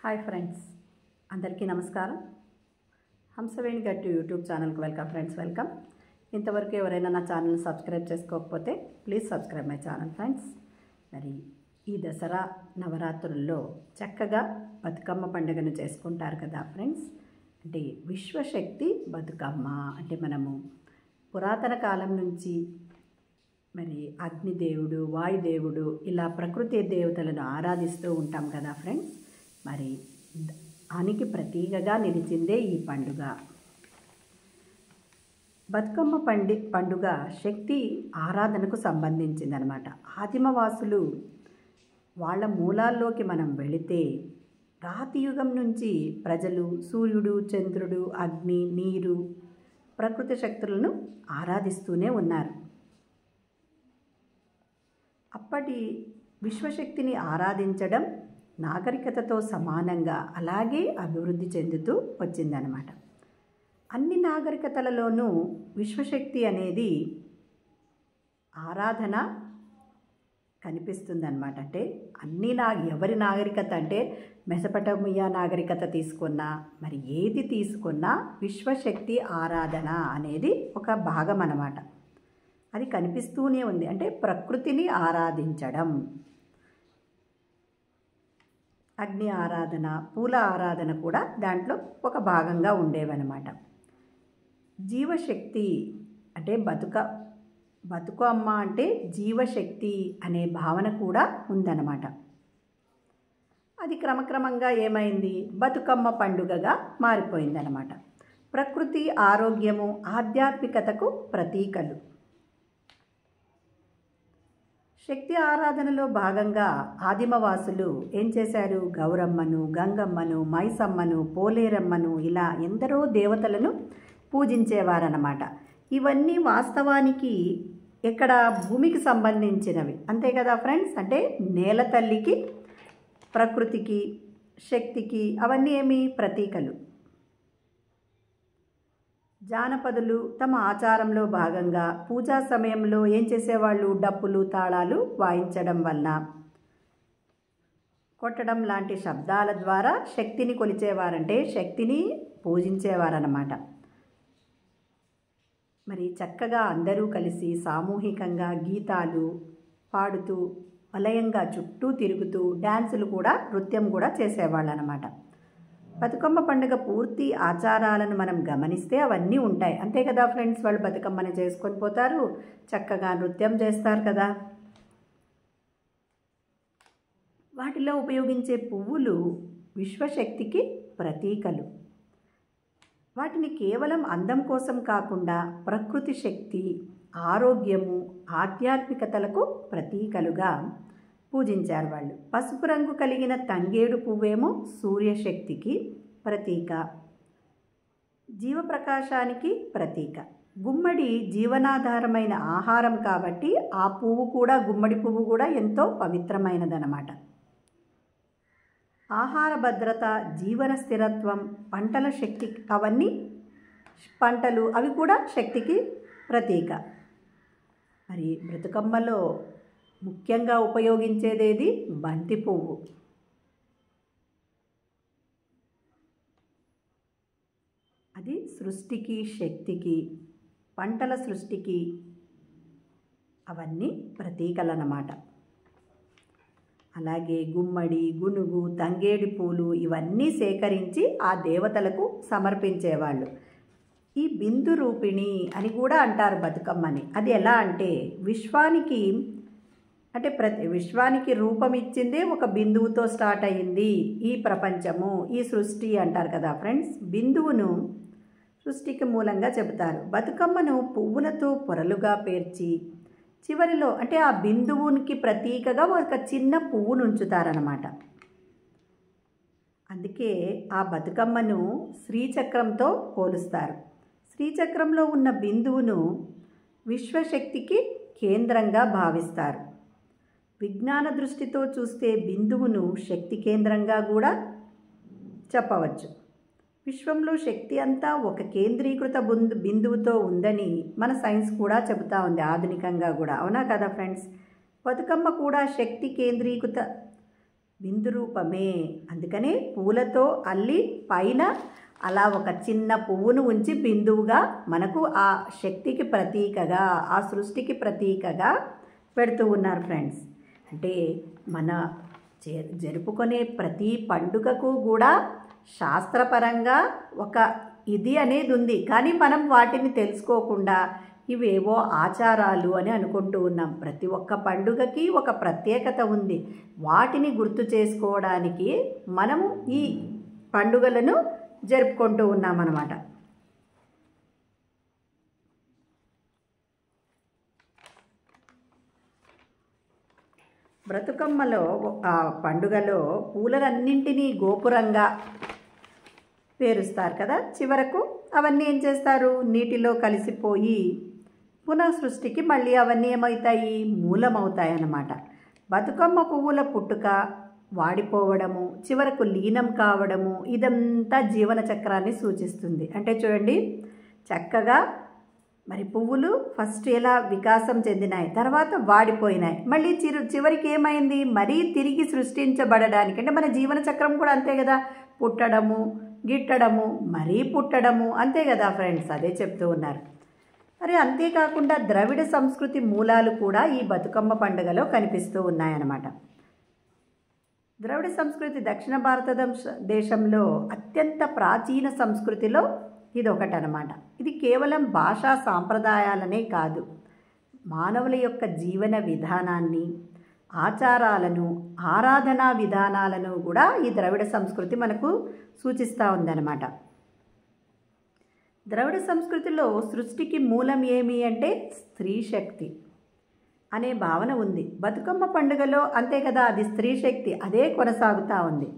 Hi friends, అందరికీ నమస్కారం. హంసవేణి గట్టు యూట్యూబ్ ఛానల్కి వెల్కమ్ ఫ్రెండ్స్, వెల్కమ్. ఇంతవరకు ఎవరైనా నా ఛానల్ని సబ్స్క్రైబ్ చేసుకోకపోతే please subscribe my channel friends. మరి ఈ దసరా నవరాత్రుల్లో చక్కగా బతుకమ్మ పండుగను చేసుకుంటారు కదా ఫ్రెండ్స్. అంటే విశ్వశక్తి బతుకమ్మ అంటే మనము పురాతన కాలం నుంచి మరి అగ్నిదేవుడు, వాయుదేవుడు ఇలా ప్రకృతి దేవతలను ఆరాధిస్తూ ఉంటాం కదా ఫ్రెండ్స్. మరి దానికి ప్రతీకగా నిలిచిందే ఈ పండుగ. బతుకమ్మ పండుగ శక్తి ఆరాధనకు సంబంధించిందనమాట. ఆదిమవాసులు వాళ్ళ మూలాల్లోకి మనం వెళితే రాతియుగం నుంచి ప్రజలు సూర్యుడు, చంద్రుడు, అగ్ని, నీరు, ప్రకృతి శక్తులను ఆరాధిస్తూనే ఉన్నారు. అప్పటి విశ్వశక్తిని ఆరాధించడం నాగరికతతో సమానంగా అలాగే అభివృద్ధి చెందుతూ వచ్చిందనమాట. అన్ని నాగరికతలలోనూ విశ్వశక్తి అనేది ఆరాధన కనిపిస్తుందన్నమాట. అంటే ఎవరి నాగరికత అంటే మెసపటోమియా నాగరికత తీసుకున్నా మరి ఏది తీసుకున్నా విశ్వశక్తి ఆరాధన అనేది ఒక భాగం అన్నమాట. అది కనిపిస్తూనే ఉంది. అంటే ప్రకృతిని ఆరాధించడం, అగ్ని ఆరాధన, పూల ఆరాధన కూడా దాంట్లో ఒక భాగంగా ఉండేవన్నమాట. జీవశక్తి అంటే బతుకమ్మ అంటే జీవశక్తి అనే భావన కూడా ఉందన్నమాట. అది క్రమక్రమంగా ఏమైంది, బతుకమ్మ పండుగగా మారిపోయిందన్నమాట. ప్రకృతి, ఆరోగ్యము, ఆధ్యాత్మికతకు ప్రతీకలు. శక్తి ఆరాధనలో భాగంగా ఆదిమవాసులు ఏం చేశారు, గౌరమ్మను, గంగమ్మను, మైసమ్మను, పోలేరమ్మను ఇలా ఎందరో దేవతలను పూజించేవారన్నమాట. ఇవన్నీ వాస్తవానికి ఎక్కడ భూమికి సంబంధించినవి అంతే కదా ఫ్రెండ్స్. అంటే నేల తల్లికి, ప్రకృతికి, శక్తికి అవన్నీ ఏమి ప్రతీకలు. జానపదులు తమ ఆచారంలో భాగంగా పూజా సమయంలో ఏం చేసేవాళ్ళు, డప్పులు, తాళాలు వాయించడం వల్ల, కొట్టడం లాంటి శబ్దాల ద్వారా శక్తిని కొలిచేవారంటే శక్తిని పూజించేవారన్నమాట. మరి చక్కగా అందరూ కలిసి సామూహికంగా గీతాలు పాడుతూ వలయంగా చుట్టూ తిరుగుతూ డ్యాన్సులు కూడా, నృత్యం కూడా చేసేవాళ్ళు అన్నమాట. బతుకమ్మ పండుగ పూర్తి ఆచారాలను మనం గమనిస్తే అవన్నీ ఉంటాయి అంతే కదా ఫ్రెండ్స్. వాళ్ళు బతుకమ్మని చేసుకొని పోతారు, చక్కగా నృత్యం చేస్తారు కదా. వాటిలో ఉపయోగించే పువ్వులు విశ్వశక్తికి ప్రతీకలు. వాటిని కేవలం అందం కోసం కాకుండా ప్రకృతి శక్తి, ఆరోగ్యము, ఆధ్యాత్మికతలకు ప్రతీకలుగా పూజించారు వాళ్ళు. పసుపు రంగు కలిగిన తంగేడు పువ్వేమో సూర్యశక్తికి ప్రతీక, జీవప్రకాశానికి ప్రతీక. గుమ్మడి జీవనాధారమైన ఆహారం కాబట్టి ఆ పువ్వు కూడా, గుమ్మడి పువ్వు కూడా ఎంతో పవిత్రమైనదన్నమాట. ఆహార భద్రత, జీవన స్థిరత్వం, పంటల శక్తి, అవన్నీ పంటలు అవి కూడా శక్తికి ప్రతీక. మరి బతుకమ్మలో ముఖ్యంగా ఉపయోగించేదేది బంతి పువ్వు. అది సృష్టికి, శక్తికి, పంటల సృష్టికి అవన్నీ ప్రతీకలన్నమాట. అలాగే గుమ్మడి, గునుగు, తంగేడి పూలు ఇవన్నీ సేకరించి ఆ దేవతలకు సమర్పించేవాళ్ళు. ఈ బిందు రూపిణి అని కూడా అంటారు బతుకమ్మని. అది ఎలా అంటే విశ్వానికి రూపం ఇచ్చిందే ఒక బిందువుతో స్టార్ట్ అయ్యింది ఈ ప్రపంచము, ఈ సృష్టి అంటారు కదా ఫ్రెండ్స్. బిందువును సృష్టికి మూలంగా చెబుతారు. బతుకమ్మను పువ్వులతో పొరలుగా పేర్చి చివరిలో అంటే ఆ బిందువునికి ప్రతీకగా ఒక చిన్న పువ్వును ఉంచుతారనమాట. అందుకే ఆ బతుకమ్మను శ్రీచక్రంతో పోలుస్తారు. శ్రీచక్రంలో ఉన్న బిందువును విశ్వశక్తికి కేంద్రంగా భావిస్తారు. విజ్ఞాన దృష్టితో చూస్తే బిందువును శక్తి కేంద్రంగా కూడా చెప్పవచ్చు. విశ్వంలో శక్తి అంతా ఒక కేంద్రీకృత బిందువుతో ఉందని మన సైన్స్ కూడా చెబుతూ ఉంది, ఆధునికంగా కూడా. అవునా కదా ఫ్రెండ్స్. బతుకమ్మ కూడా శక్తి కేంద్రీకృత బిందు రూపమే. అందుకనే పూలతో అల్లి పైన అలా ఒక చిన్న పువ్వును ఉంచి బిందువుగా మనకు ఆ శక్తికి ప్రతీకగా, ఆ సృష్టికి ప్రతీకగా పెడుతూ ఉన్నారు ఫ్రెండ్స్. అంటే మన జరుపుకునే ప్రతి పండుగకు కూడా శాస్త్రపరంగా ఒక ఇది అనేది ఉంది. కానీ మనం వాటిని తెలుసుకోకుండా ఇవేవో ఆచారాలు అని అనుకుంటూ ఉన్నాం. ప్రతి ఒక్క పండుగకి ఒక ప్రత్యేకత ఉంది. వాటిని గుర్తు చేసుకోవడానికి మనము ఈ పండుగలను జరుపుకుంటూ ఉన్నామన్నమాట. బ్రతుకమ్మలో ఆ పండుగలో పూలన్నింటినీ గోపురంగా పేరుస్తారు కదా. చివరకు అవన్నీ ఏం చేస్తారు, నీటిలో కలిసిపోయి పునః సృష్టికి మళ్ళీ అవన్నీ ఏమవుతాయి, మూలమవుతాయి అన్నమాట. బతుకమ్మ పువ్వుల పుట్టుక, వాడిపోవడము, చివరకు లీనం కావడము, ఇదంతా జీవన చక్రాన్ని సూచిస్తుంది. అంటే చూడండి, చక్కగా మరి పువ్వులు ఫస్ట్ ఎలా వికాసం చెందినాయి, తర్వాత వాడిపోయినాయి, మళ్ళీ చివరికి ఏమైంది, మరీ తిరిగి సృష్టించబడడానికి. అంటే మన జీవన చక్రం కూడా అంతే కదా, పుట్టడము, గిట్టడము, మరీ పుట్టడము, అంతే కదా ఫ్రెండ్స్. అదే చెప్తూ ఉన్నారు. మరి అంతేకాకుండా ద్రవిడ సంస్కృతి మూలాలు కూడా ఈ బతుకమ్మ పండుగలో కనిపిస్తూ ఉన్నాయన్నమాట. ద్రవిడ సంస్కృతి దక్షిణ భారతదేశంలో అత్యంత ప్రాచీన సంస్కృతిలో ఇది ఒకటనమాట. ఇది కేవలం భాషా సాంప్రదాయాలనే కాదు, మానవుల యొక్క జీవన విధానాన్ని, ఆచారాలను, ఆరాధనా విధానాలను కూడా ఈ ద్రవిడ సంస్కృతి మనకు సూచిస్తూ ఉందన్నమాట. ద్రవిడ సంస్కృతిలో సృష్టికి మూలం ఏమి అంటే స్త్రీ శక్తి అనే భావన ఉంది. బతుకమ్మ పండుగలో అంతే కదా, అది స్త్రీ శక్తి అదే కొనసాగుతూ ఉంది.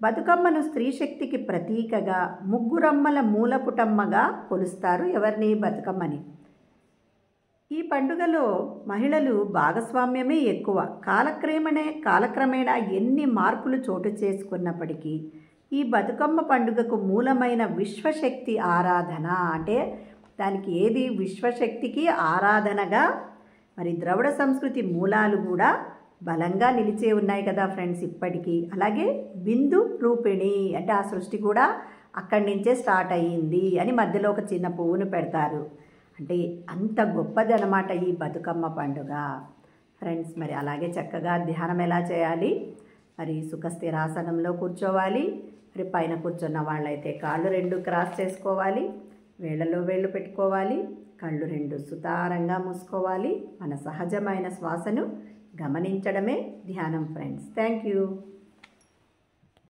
బతుకమ్మను స్త్రీ శక్తికి ప్రతీకగా, ముగ్గురమ్మల మూలపుటమ్మగా కొలుస్తారు. ఎవరిని? బతుకమ్మని. ఈ పండుగలో మహిళలు భాగస్వామ్యమే ఎక్కువ. కాలక్రమేణా ఎన్ని మార్పులు చోటు చేసుకున్నప్పటికీ ఈ బతుకమ్మ పండుగకు మూలమైన విశ్వశక్తి ఆరాధన, అంటే దానికి ఏది, విశ్వశక్తికి ఆరాధనగా మరి ద్రవిడ సంస్కృతి మూలాలు కూడా బలంగా నిలిచే ఉన్నాయి కదా ఫ్రెండ్స్ ఇప్పటికీ. అలాగే బిందు రూపిణి, అంటే ఆ సృష్టి కూడా అక్కడి నుంచే స్టార్ట్ అయ్యింది అని మధ్యలో ఒక చిన్న పువ్వును పెడతారు. అంటే అంత గొప్పది అన్నమాట ఈ బతుకమ్మ పండుగ ఫ్రెండ్స్. మరి అలాగే చక్కగా ధ్యానం ఎలా చేయాలి, మరి సుఖస్థిరాసనంలో కూర్చోవాలి. మరి పైన కూర్చున్న వాళ్ళైతే కాళ్ళు రెండు క్రాస్ చేసుకోవాలి, వేళ్ళలో వేళ్ళు పెట్టుకోవాలి, కళ్ళు రెండు సుతారంగా మూసుకోవాలి. మన సహజమైన శ్వాసను గమనించడమే ధ్యానం ఫ్రెండ్స్. Thank you.